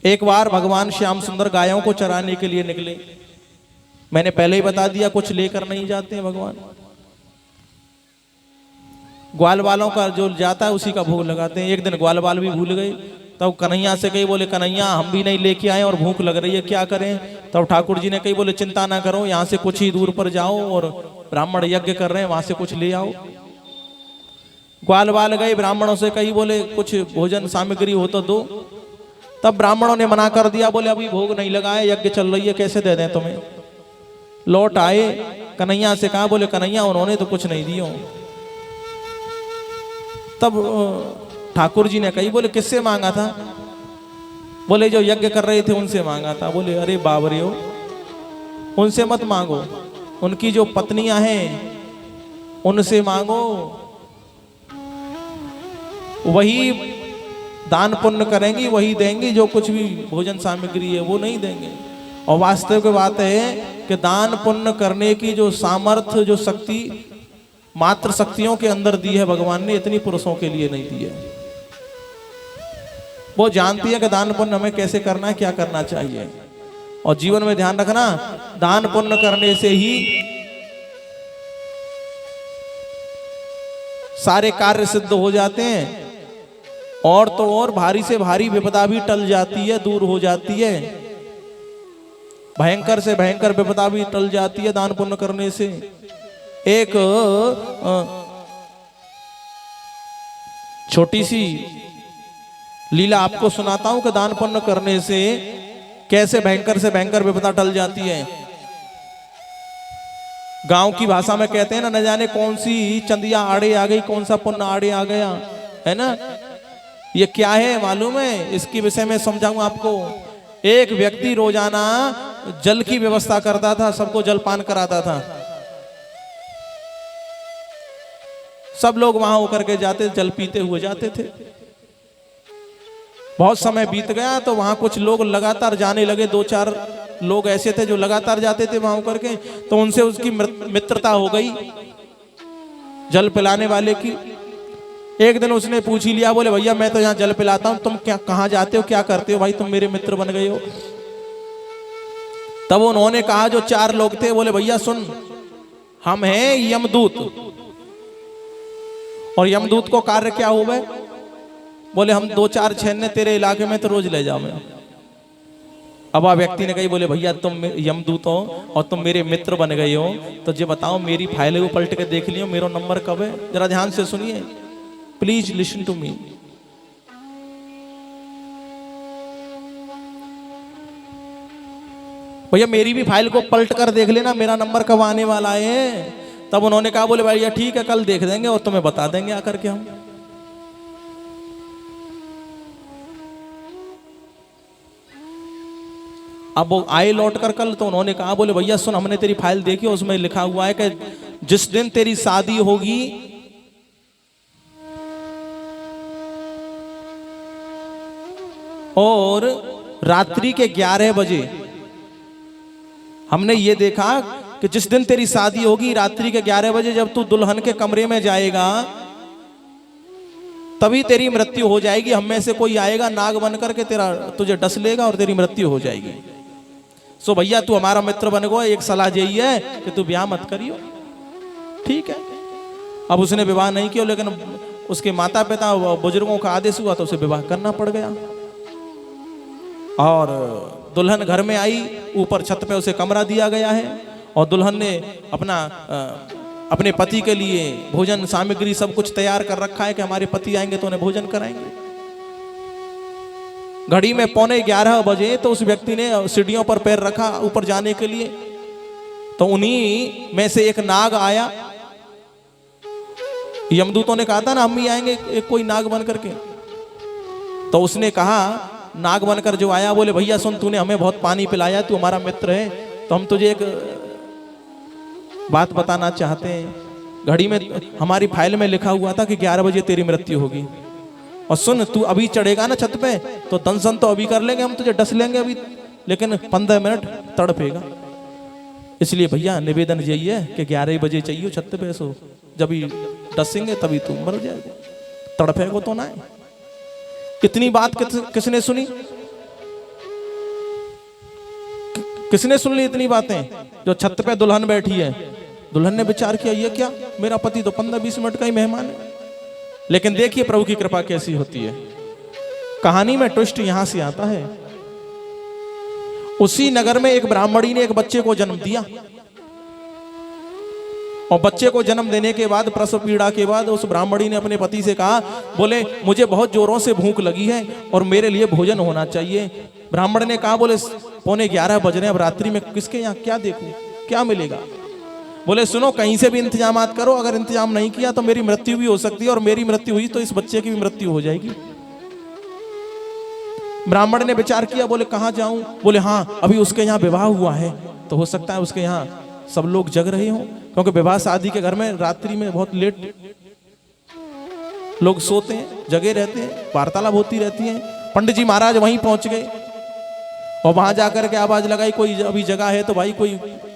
एक बार भगवान श्याम सुंदर गायों को चराने के लिए निकले। मैंने पहले ही बता दिया कुछ लेकर नहीं जाते हैं भगवान। ग्वाल वालों का जो जाता है उसी का भोग लगाते हैं। एक दिन ग्वाल वाल भी भूल गए, तब कन्हैया से कही, बोले कन्हैया हम भी नहीं लेके आए और भूख लग रही है, क्या करें। तब ठाकुर जी ने कही, बोले चिंता ना करो, यहाँ से कुछ ही दूर पर जाओ और ब्राह्मण यज्ञ कर रहे हैं, वहां से कुछ ले आओ। ग्वाल वाल गए, ब्राह्मणों से कही, बोले कुछ भोजन सामग्री हो तो दो। तब ब्राह्मणों ने मना कर दिया, बोले अभी भोग नहीं लगाए, यज्ञ चल रही है, कैसे दे दें तुम्हें। लौट आए, कन्हैया से कहा, बोले कन्हैया उन्होंने तो कुछ नहीं दियो। तब ठाकुर जी ने कही, बोले किससे मांगा था। बोले जो यज्ञ कर रहे थे उनसे मांगा था। बोले अरे बाबरे हो, उनसे मत मांगो, उनकी जो पत्नियां हैं उनसे मांगो, वही दान पुण्य करेंगी, वही देंगी, जो कुछ भी भोजन सामग्री है वो नहीं देंगे। और वास्तव की बात है कि दान पुण्य करने की जो सामर्थ्य, जो शक्ति मात्र शक्तियों के अंदर दी है भगवान ने, इतनी पुरुषों के लिए नहीं दी है। वो जानती है कि दान पुण्य हमें कैसे करना है, क्या करना चाहिए। और जीवन में ध्यान रखना, दान पुण्य करने से ही सारे कार्य सिद्ध हो जाते हैं, और तो और भारी से भारी विपदा भी टल जाती है, दूर हो जाती है। भयंकर से भयंकर विपदा भी टल जाती है दान पुण्य करने से। एक छोटी सी लीला आपको सुनाता हूं कि दान पुण्य करने से कैसे भयंकर से भयंकर विपदा टल जाती है। गांव की भाषा में कहते हैं ना, न जाने कौन सी चंदिया आड़े आ गई, कौन सा पुण्य आड़े आ गया, है ना। ये क्या है मालूम है, इसके विषय में समझाऊं आपको। एक व्यक्ति रोजाना जल की व्यवस्था करता था, सबको जलपान कराता था। सब लोग वहां होकर के जाते, जल पीते हुए जाते थे। बहुत समय बीत गया तो वहां कुछ लोग लगातार जाने लगे। 2-4 लोग ऐसे थे जो लगातार जाते थे वहां होकर के, तो उनसे उसकी मित्रता हो गई जल पिलाने वाले की। एक दिन उसने पूछ ही लिया, बोले भैया मैं तो यहाँ जल पिलाता हूँ, तुम क्या कहाँ जाते हो, क्या करते हो भाई, तुम मेरे मित्र बन गए हो। तब उन्होंने कहा, जो 4 लोग थे, बोले भैया सुन, हम हैं यमदूत, और यमदूत को कार्य क्या हुआ। बोले हम 2-4 छेने तेरे इलाके में तो रोज ले जाओ। मैं अब आ व्यक्ति ने कही, बोले भैया तुम यमदूत हो और तुम मेरे मित्र बन गए हो, तो जो बताओ मेरी फाइल को पलट के देख लियो, मेरा नंबर कब है। जरा ध्यान से सुनिए, प्लीज लिसन टू मी। भैया मेरी भी फाइल को पलट कर देख लेना, मेरा नंबर कब आने वाला है। तब उन्होंने कहा, बोले भैया ठीक है, कल देख देंगे और तुम्हें बता देंगे आकर के हम। अब वो आए लौट कर कल, तो उन्होंने कहा, बोले भैया सुन, हमने तेरी फाइल देखी, उसमें लिखा हुआ है कि जिस दिन तेरी शादी होगी और रात्रि के 11 बजे, हमने ये देखा कि जिस दिन तेरी शादी होगी रात्रि के 11 बजे, जब तू दुल्हन के कमरे में जाएगा तभी तेरी मृत्यु हो जाएगी। हम में से कोई आएगा नाग बन करके तुझे डस लेगा और तेरी मृत्यु हो जाएगी। सो भैया तू हमारा मित्र बन गो, एक सलाह यही है कि तू ब्याह मत करियो। ठीक है। अब उसने विवाह नहीं किया, लेकिन उसके माता पिता बुजुर्गों का आदेश हुआ तो उसे विवाह करना पड़ गया। और दुल्हन घर में आई, ऊपर छत पे उसे कमरा दिया गया है, और दुल्हन ने अपने पति के लिए भोजन सामग्री सब कुछ तैयार कर रखा है कि हमारे पति आएंगे तो उन्हें भोजन कराएंगे। घड़ी में 11:15 बजे तो उस व्यक्ति ने सीढ़ियों पर पैर रखा ऊपर जाने के लिए, तो उन्हीं में से एक नाग आया। यमदूतों ने कहा था ना हम भी आएंगे, एक कोई नाग बन करके। तो उसने कहा, नाग बनकर जो आया, बोले भैया सुन, तूने हमें बहुत पानी पिलाया, तू हमारा मित्र है, तो हम तुझे एक बात बताना चाहते हैं। घड़ी में हमारी फाइल में लिखा हुआ था कि 11 बजे तेरी मृत्यु होगी, और सुन तू अभी चढ़ेगा ना छत पे तो दंशन तो अभी कर लेंगे, हम तुझे डस लेंगे अभी, लेकिन 15 मिनट तड़पेगा। इसलिए भैया निवेदन यही है कि 11 बजे चाहिए छत पे, सो जब डसेंगे तभी तू मर जाएगा, तड़पेगा तो ना है। इतनी बात किसने सुनी? किसने सुन ली इतनी बातें? जो छत पे दुल्हन बैठी है, दुल्हन ने विचार किया ये क्या, मेरा पति तो 15-20 मिनट का ही मेहमान है। लेकिन देखिए प्रभु की कृपा कैसी होती है। कहानी में ट्विस्ट यहां से आता है। उसी नगर में एक ब्राह्मणी ने एक बच्चे को जन्म दिया, और बच्चे को जन्म देने के बाद, प्रसव पीड़ा के बाद, उस ब्राह्मणी ने अपने पति से कहा, बोले मुझे बहुत जोरों से भूख लगी है और मेरे लिए भोजन होना चाहिए। ब्राह्मण ने कहा, बोले 11:15 बज रहे हैं, अब रात्रि में किसके यहाँ क्या देखूं, क्या मिलेगा? बोले सुनो, कहीं से भी इंतजाम करो, अगर इंतजाम नहीं किया तो मेरी मृत्यु भी हो सकती है, और मेरी मृत्यु हुई तो इस बच्चे की भी मृत्यु हो जाएगी। ब्राह्मण ने विचार किया, बोले कहाँ जाऊं? बोले हाँ, अभी उसके यहाँ विवाह हुआ है, तो हो सकता है उसके यहाँ सब लोग जग रहे हों, क्योंकि विवाह शादी के घर में रात्रि में बहुत लेट लोग सोते हैं, जगे रहते हैं, वार्तालाप होती रहती है। पंडित जी महाराज वहीं पहुंच गए और वहां जाकर के आवाज लगाई, कोई अभी जगह है तो भाई कोई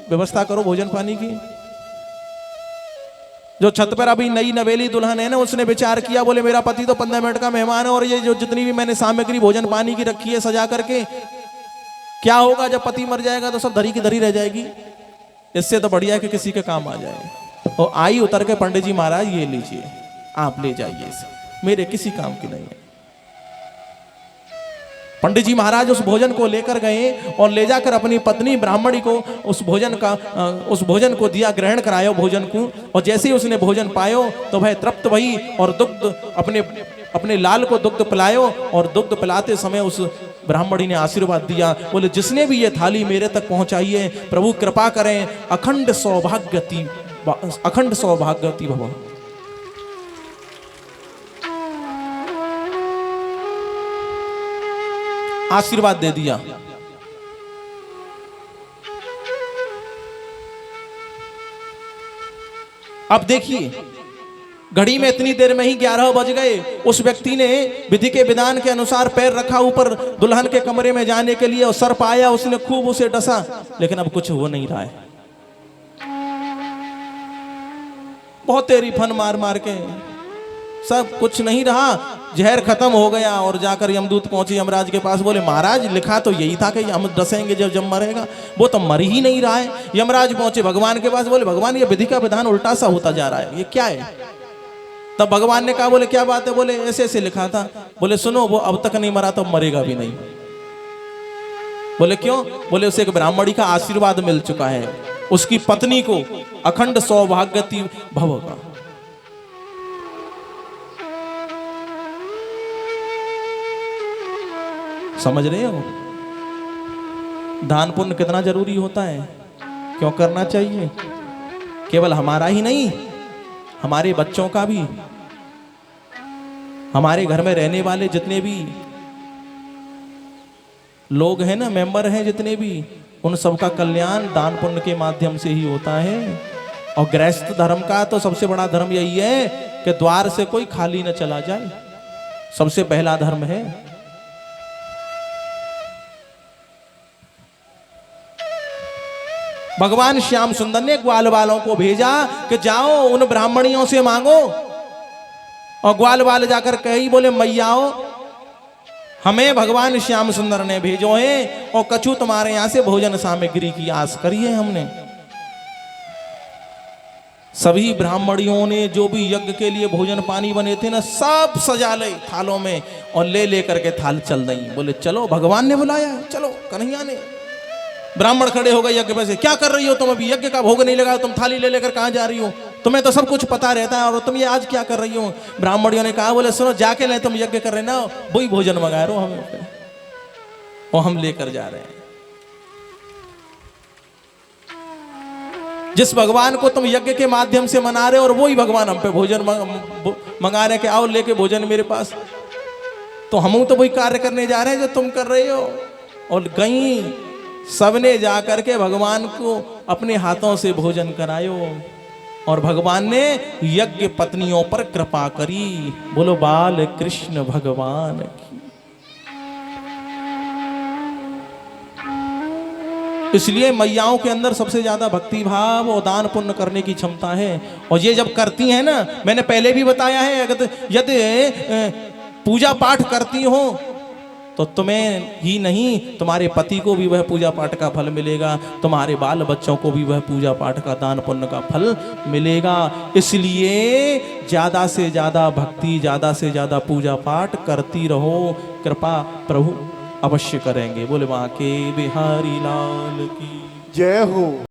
व्यवस्था करो भोजन पानी की। जो छत पर अभी नई नवेली दुल्हन है ना, उसने विचार किया, बोले मेरा पति तो 15 मिनट का मेहमान है, और ये जो जितनी भी मैंने सामग्री भोजन पानी की रखी है सजा करके, क्या होगा जब पति मर जाएगा तो सब धरी की धरी रह जाएगी। इससे तो बढ़िया है कि किसी के काम आ जाए। और आई उतर के, पंडित जी महाराज ये लीजिए, आप ले जाइए इसे, मेरे किसी काम की नहीं है। पंडित जी महाराज उस भोजन को लेकर गए और ले जाकर अपनी पत्नी ब्राह्मणी को उस भोजन को दिया, ग्रहण कराया भोजन को। और जैसे ही उसने भोजन पायो तो वह तृप्त भई और दुग्ध अपने लाल को दुग्ध पिलायो, और दुग्ध पिलाते समय उस ब्राह्मणी ने आशीर्वाद दिया, बोले जिसने भी ये थाली मेरे तक पहुंचाई है, प्रभु कृपा करें, अखंड सौभाग्यवती भव। आशीर्वाद दे दिया। अब देखिए, घड़ी में इतनी देर में ही 11 बज गए। उस व्यक्ति ने विधि के विधान के अनुसार पैर रखा ऊपर दुल्हन के कमरे में जाने के लिए, और सर्प आया, उसने खूब उसे डसा, लेकिन अब कुछ हो नहीं रहा है। बहुत तेरी फन मार मार के सब कुछ नहीं रहा, जहर खत्म हो गया। और जाकर यमदूत पहुंचे यमराज के पास, बोले महाराज लिखा तो यही था कि हम डसेंगे जब मरेगा, वो तो मर ही नहीं रहा है। यमराज पहुंचे भगवान के पास, बोले भगवान ये विधि का विधान उल्टा सा होता जा रहा है, ये क्या है? तब भगवान ने कहा, बोले क्या बात है? बोले ऐसे ऐसे लिखा था। बोले सुनो, वो अब तक नहीं मरा तो मरेगा भी नहीं। बोले क्यों? बोले उसे एक ब्राह्मणी का आशीर्वाद मिल चुका है, उसकी पत्नी को अखंड सौभाग्यवती भव का। समझ रहे हो दान पुण्य कितना जरूरी होता है, क्यों करना चाहिए? केवल हमारा ही नहीं, हमारे बच्चों का भी, हमारे घर में रहने वाले जितने भी लोग हैं ना, मेंबर हैं जितने भी, उन सबका कल्याण दान पुण्य के माध्यम से ही होता है। और गृहस्थ धर्म का तो सबसे बड़ा धर्म यही है कि द्वार से कोई खाली न चला जाए, सबसे पहला धर्म है। भगवान श्याम सुंदर ने ग्वाल वालों को भेजा कि जाओ उन ब्राह्मणियों से मांगो, और ग्वाल वाले जाकर कही, बोले मैयाओ हमें भगवान श्याम सुंदर ने भेजो है, और कछु तुम्हारे यहां से भोजन सामग्री की आस करी है हमने। सभी ब्राह्मणियों ने जो भी यज्ञ के लिए भोजन पानी बने थे ना, सब सजा ले थालों में, और ले लेकर के थाल चल रही। बोले चलो भगवान ने बुलाया है, चलो कन्हैया ने। ब्राह्मण खड़े हो गए यज्ञ पे से, क्या कर रही हो तुम? अभी यज्ञ का भोग नहीं लगा, तुम थाली ले लेकर कहां जा रही हो? तुम्हें तो सब कुछ पता रहता है, और तुम ये आज क्या कर रही हो? ब्राह्मणियों ने कहा, बोले सुनो, जाके नहीं तुम यज्ञ कर रहे ना, वही भोजन मंगा रहे हो हमें, और हम लेकर जा रहे हैं। जिस भगवान को तुम यज्ञ के माध्यम से मना रहे हो, और वही भगवान हम पे भोजन मंगा रहे के आओ लेके भोजन मेरे पास, तो हम तो वही कार्य करने जा रहे हैं जो तुम कर रहे हो। और गई सबने जाकर के भगवान को अपने हाथों से भोजन करायो, और भगवान ने यज्ञ पत्नियों पर कृपा करी। बोलो बाल कृष्ण भगवान की। इसलिए मैयाओं के अंदर सबसे ज्यादा भक्ति भाव और दान पुण्य करने की क्षमता है। और ये जब करती हैं ना, मैंने पहले भी बताया है, यदि पूजा पाठ करती हो तो तुम्हें ही नहीं तुम्हारे पति को भी वह पूजा पाठ का फल मिलेगा, तुम्हारे बाल बच्चों को भी वह पूजा पाठ का दान पुण्य का फल मिलेगा। इसलिए ज्यादा से ज्यादा भक्ति, ज्यादा से ज्यादा पूजा पाठ करती रहो, कृपा प्रभु अवश्य करेंगे। बोले बांके बिहारी लाल की जय हो।